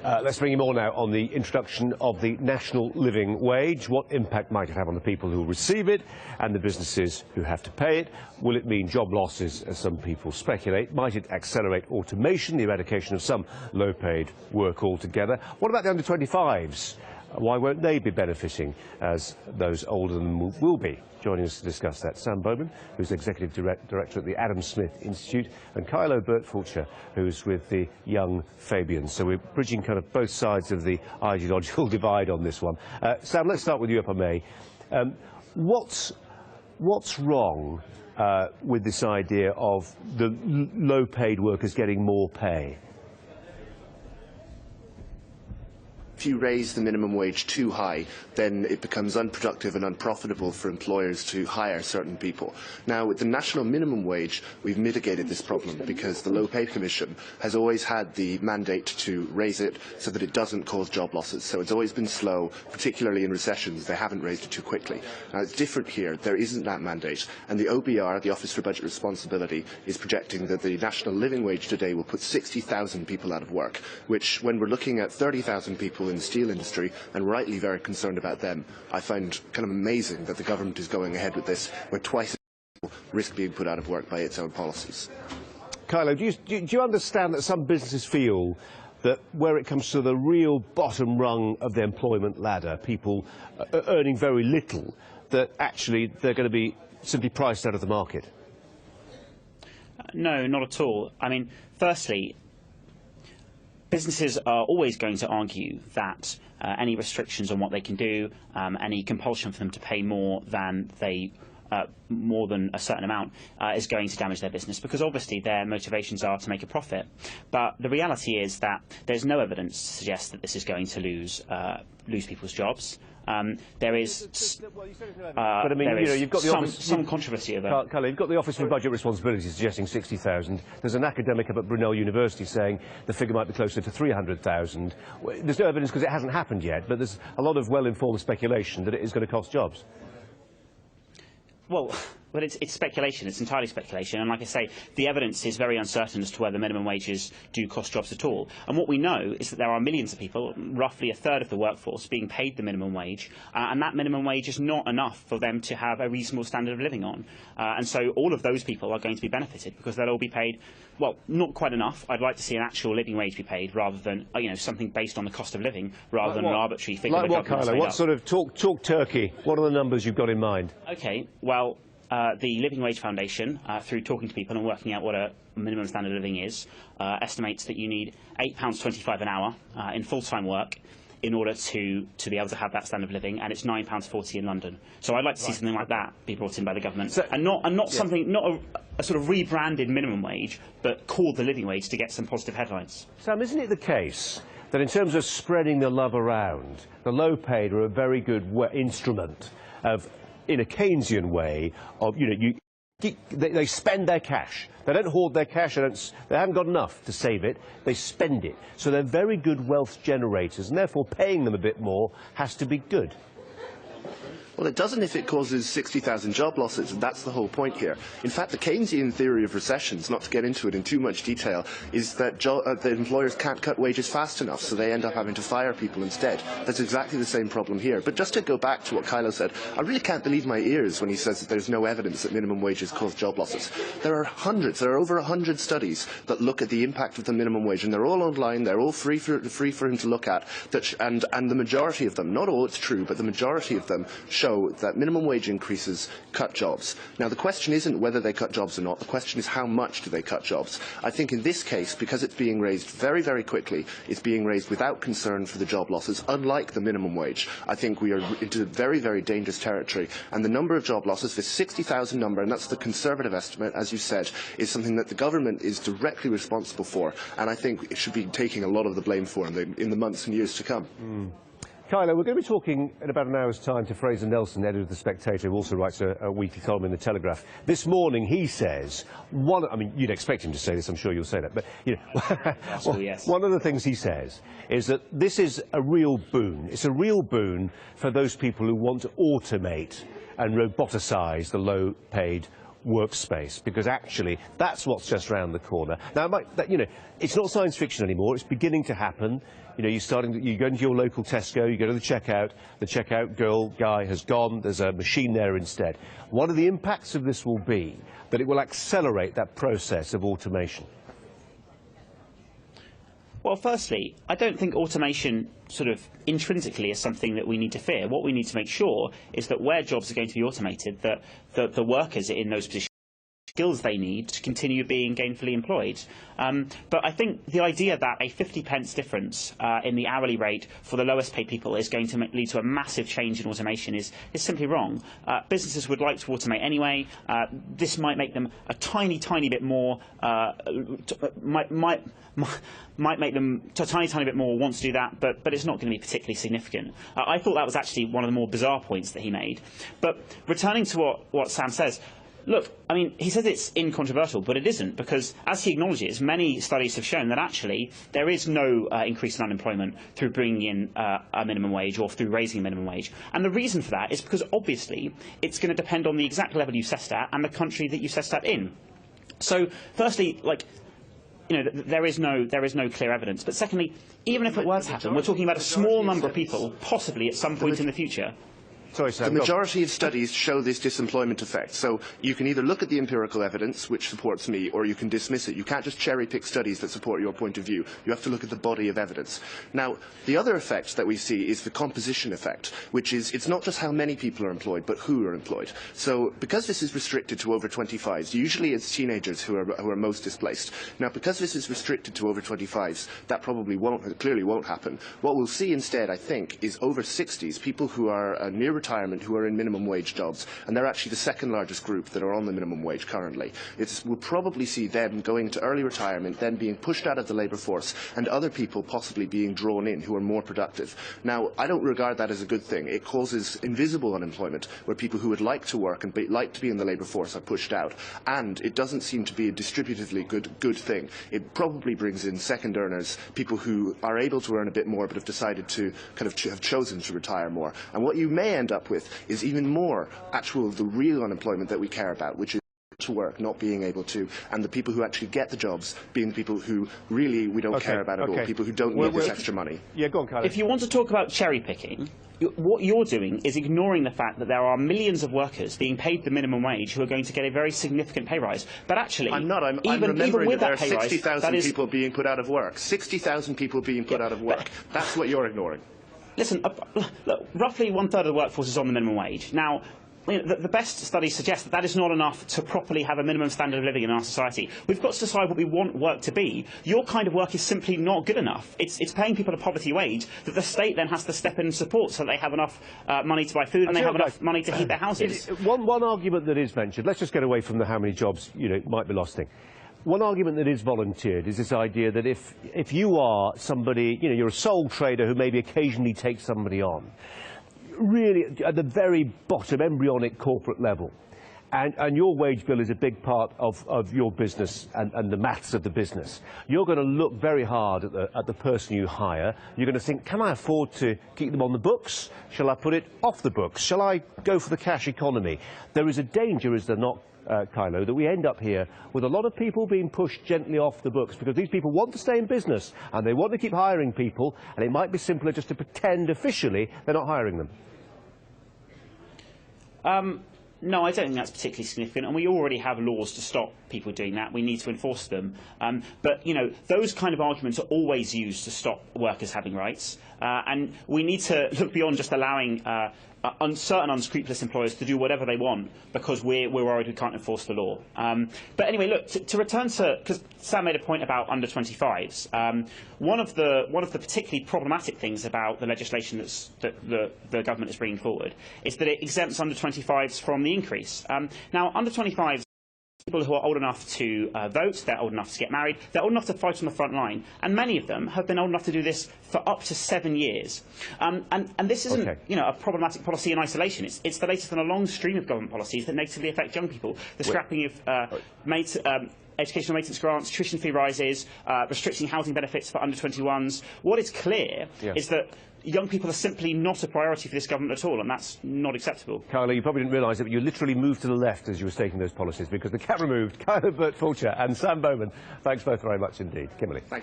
Let's bring you more now on the introduction of the national living wage. What impact might it have on the people who receive it and the businesses who have to pay it? Will it mean job losses, as some people speculate? Might it accelerate automation, the eradication of some low-paid work altogether? What about the under-25s? Why won't they be benefiting as those older than them will be? Joining us to discuss that, Sam Bowman, who's Executive Director at the Adam Smith Institute, and Kylo Burt-Fulcher, who's with the Young Fabians. So we're bridging kind of both sides of the ideological divide on this one. Sam, let's start with you, if I may. What's wrong with this idea of the low-paid workers getting more pay? If you raise the minimum wage too high, then it becomes unproductive and unprofitable for employers to hire certain people. Now, with the national minimum wage, we've mitigated this problem because the Low Pay Commission has always had the mandate to raise it so that it doesn't cause job losses. So it's always been slow, particularly in recessions. They haven't raised it too quickly. Now, it's different here. There isn't that mandate. And the OBR, the Office for Budget Responsibility, is projecting that the national living wage today will put 60,000 people out of work, which, when we're looking at 30,000 people in the steel industry, and rightly very concerned about them, I find kind of amazing that the government is going ahead with this, where twice as many people risk being put out of work by its own policies. Kylo, do you understand that some businesses feel that where it comes to the real bottom rung of the employment ladder, people earning very little, that actually they're going to be simply priced out of the market? No, not at all. I mean, firstly, businesses are always going to argue that any restrictions on what they can do, any compulsion for them to pay more than a certain amount is going to damage their business, because obviously their motivations are to make a profit. But the reality is that there's no evidence to suggest that this is going to lose people's jobs. There is some controversy about Kylo, you've got the Office for Budget Responsibility suggesting 60,000. There's an academic up at Brunel University saying the figure might be closer to 300,000. There's no evidence because it hasn't happened yet, but there's a lot of well-informed speculation that it is going to cost jobs. Well, it's speculation. It's entirely speculation. And like I say, the evidence is very uncertain as to whether minimum wages do cost jobs at all. And what we know is that there are millions of people, roughly a third of the workforce, being paid the minimum wage. And that minimum wage is not enough for them to have a reasonable standard of living on. And so all of those people are going to be benefited because they'll all be paid, well, not quite enough. I'd like to see an actual living wage be paid rather than, something based on the cost of living rather than an arbitrary figure. Like what, Kylo? What sort of talk turkey? What are the numbers you've got in mind? OK, well, the Living Wage Foundation, through talking to people and working out what a minimum standard of living is, estimates that you need £8.25 an hour in full-time work in order to be able to have that standard of living, and it's £9.40 in London. So I'd like to see something like that be brought in by the government, and not a sort of rebranded minimum wage, but called the living wage to get some positive headlines. Sam, isn't it the case that in terms of spreading the love around, the low-paid are a very good instrument of, in a Keynesian way, of, they spend their cash. They don't hoard their cash. They haven't got enough to save it. They spend it. So they're very good wealth generators, and therefore paying them a bit more has to be good. Well, it doesn't if it causes 60,000 job losses, and that's the whole point here. In fact, the Keynesian theory of recessions, not to get into it in too much detail, is that the employers can't cut wages fast enough, so they end up having to fire people instead. That's exactly the same problem here. But just to go back to what Kylo said, I really can't believe my ears when he says that there's no evidence that minimum wages cause job losses. There are over 100 studies that look at the impact of the minimum wage, and they're all online, they're all free for him to look at, and the majority of them, not all it's true, but the majority of them show that minimum wage increases cut jobs. Now, the question isn't whether they cut jobs or not. The question is how much do they cut jobs. I think in this case, because it's being raised very, very quickly, it's being raised without concern for the job losses, unlike the minimum wage. I think we are into very, very dangerous territory. And the number of job losses, this 60,000 number, and that's the Conservative estimate, as you said, is something that the government is directly responsible for. And I think it should be taking a lot of the blame for in the months and years to come. Kylo, we're going to be talking in about an hour's time to Fraser Nelson, editor of The Spectator, who also writes a weekly column in The Telegraph. This morning he says, I mean, you'd expect him to say this, I'm sure you'll say that, but yes. One of the things he says is that this is a real boon. It's a real boon for those people who want to automate and roboticize the low-paid workspace, because actually that's what's just around the corner. Now, it's not science fiction anymore. It's beginning to happen. You know, you go into your local Tesco, you go to the checkout girl, guy has gone, there's a machine there instead. One of the impacts of this will be that it will accelerate that process of automation. Well, firstly, I don't think automation sort of intrinsically is something that we need to fear. What we need to make sure is that where jobs are going to be automated, that the workers in those positions skills they need to continue being gainfully employed. But I think the idea that a 50p difference in the hourly rate for the lowest paid people is going to lead to a massive change in automation is simply wrong. Businesses would like to automate anyway. This might make them a tiny bit more, might make them a tiny bit more want to do that, but it's not going to be particularly significant. I thought that was actually one of the more bizarre points that he made. But returning to what Sam says, look, I mean, he says it's incontrovertible, but it isn't, because, as he acknowledges, many studies have shown that actually there is no increase in unemployment through bringing in a minimum wage or through raising a minimum wage. And the reason for that is because, obviously, it's going to depend on the exact level you set at and the country that you set at in. So, firstly, there is no clear evidence. But secondly, even if it were to happen, we're talking about a small number of people, possibly at some point in the future. Sorry, Sam, the majority of studies show this disemployment effect. So you can either look at the empirical evidence, which supports me, or you can dismiss it. You can't just cherry-pick studies that support your point of view. You have to look at the body of evidence. Now, the other effect that we see is the composition effect, which is it's not just how many people are employed, but who are employed. So because this is restricted to over 25s, usually it's teenagers who are most displaced. Now, because this is restricted to over 25s, that clearly won't happen. What we'll see instead, I think, is over 60s, people who are near retirement who are in minimum wage jobs, and they're actually the second largest group that are on the minimum wage currently. We'll probably see them going to early retirement, then being pushed out of the labour force, and other people possibly being drawn in who are more productive. Now, I don't regard that as a good thing. It causes invisible unemployment, where people who would like to work and like to be in the labour force are pushed out, and it doesn't seem to be a distributively good thing. It probably brings in second earners, people who are able to earn a bit more but have decided to have chosen to retire more. And what you may end up with is even more the real unemployment that we care about, which is to work, not being able to, and the people who actually get the jobs being the people who really we don't care about at all, people who don't need this extra money. Yeah, go on, Kylie. If you want to talk about cherry picking, what you're doing is ignoring the fact that there are millions of workers being paid the minimum wage who are going to get a very significant pay rise. But actually, I'm remembering that there are 60,000 people being put out of work. 60,000 people being put out of work. That's what you're ignoring. Listen, look, roughly 1/3 of the workforce is on the minimum wage. Now, the best studies suggest that is not enough to properly have a minimum standard of living in our society. We've got to decide what we want work to be. Your kind of work is simply not good enough. It's paying people a poverty wage that the state then has to step in and support so that they have enough money to buy food and they have enough money to heat their houses. One argument that is ventured, let's just get away from the how many jobs might be lost thing. One argument that is volunteered is this idea that if you are somebody, you're a sole trader who maybe occasionally takes somebody on, really at the very bottom, embryonic corporate level, and your wage bill is a big part of your business and the maths of the business, you're going to look very hard at the person you hire. You're going to think, can I afford to keep them on the books? Shall I put it off the books? Shall I go for the cash economy? There is a danger, is there not, Kylo, that we end up here with a lot of people being pushed gently off the books because these people want to stay in business and they want to keep hiring people, and it might be simpler just to pretend officially they're not hiring them. No, I don't think that's particularly significant, and we already have laws to stop people doing that. We need to enforce them. But, those kind of arguments are always used to stop workers having rights, and we need to look beyond just allowing certain unscrupulous employers to do whatever they want because we're worried we can't enforce the law. But anyway, look, to return to, because Sam made a point about under 25s, one of the particularly problematic things about the legislation that the government is bringing forward is that it exempts under 25s from the increase. Now, under 25s, people who are old enough to vote, they're old enough to get married, they're old enough to fight on the front line, and many of them have been old enough to do this for up to 7 years. And this isn't a problematic policy in isolation. It's the latest in a long stream of government policies that negatively affect young people. The scrapping of educational maintenance grants, tuition fee rises, restricting housing benefits for under 21s. What is clear is that young people are simply not a priority for this government at all, and that's not acceptable. Kyla, you probably didn't realise it, but you literally moved to the left as you were stating those policies, because the camera moved. Kyla Burt-Fulcher and Sam Bowman, thanks both very much indeed. Kimberly. Thank you.